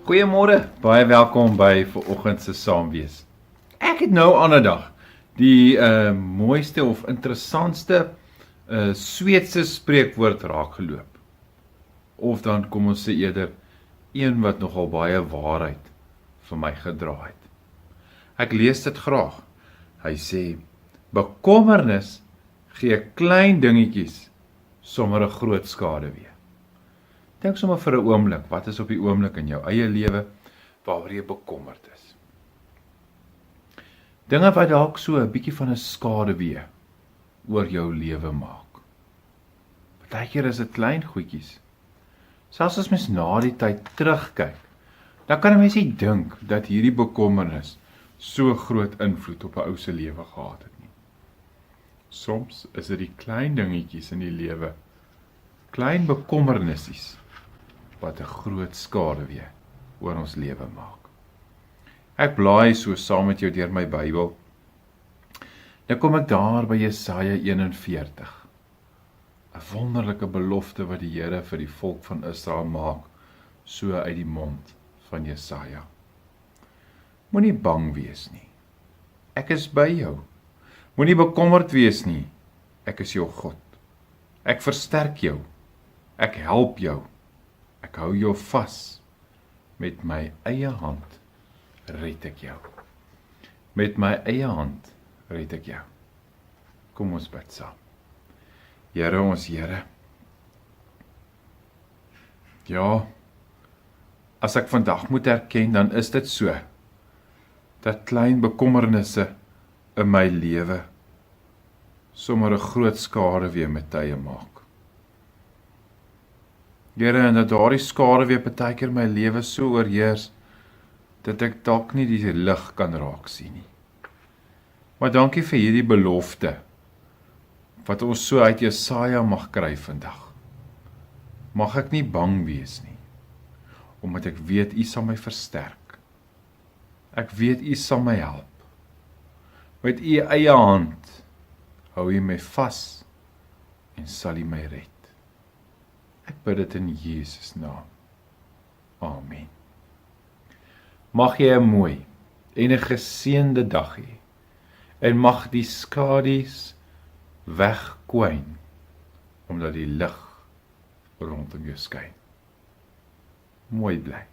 Goeiemôre, baie welkom by vanoggend se saamwees. Ek het nou aan 'n dag die mooiste of interessantste Sweedse spreekwoord raakgeloop. Of dan kom ons sê eerder een wat nogal baie waarheid vir my gedra het. Ek lees dit graag. Hy sê: bekommernis gee klein dingetjies sommer 'n groot skade weer. Dink sommer vir 'n oomblik, wat is op die oomblik in jou eie lewe waaroor jy bekommerd is? Dinge wat dalk so 'n bietjie van 'n skade weer oor jou lewe maak. Partykeer is dit klein goedjies. Selfs as mens na die tyd terugkyk, dan kan 'n mens nie dink dat hierdie bekommernis so groot invloed op 'n ou se lewe gehad het nie. Soms is dit die klein dingetjies in die lewe, klein bekommernissies, wat 'n groot skade weer oor ons lewe maak. Ek blaai so saam met jou deur my Bybel. Dan kom ek daar by Jesaja 41. 'n wonderlike belofte wat die Here vir die volk van Israel maak, so uit die mond van Jesaja. Moenie bang wees nie. Ek is by jou. Moenie bekommerd wees nie. Ek is jou God. Ek versterk jou. Ek help jou. Ek hou jou vas. Met my eie hand red ek jou. Met my eie hand red ek jou. Kom ons bid saam. Here, ons Here. Ja, as ek vandag moet erken, dan is dit so, dat klein bekommernisse in my lewe sommer 'n groot skade weer met tye maak. Here, en dat daardie skade weer partykeer my lewe so oorheers, dat ek dalk nie die lig kan raak sien nie. Maar dankie vir hierdie belofte, wat ons so uit Jesaja mag kry vandag. Mag ek nie bang wees nie, omdat ek weet U sal my versterk. Ek weet U sal my help. Met U eie hand hou U my vas en sal U my red. Ek bid dit in Jesus naam. Amen. Mag jy 'n mooi en 'n geseënde dag hê, en mag die skadu's wegkwyn, omdat die lig rondom jou skyn. Mooi bly.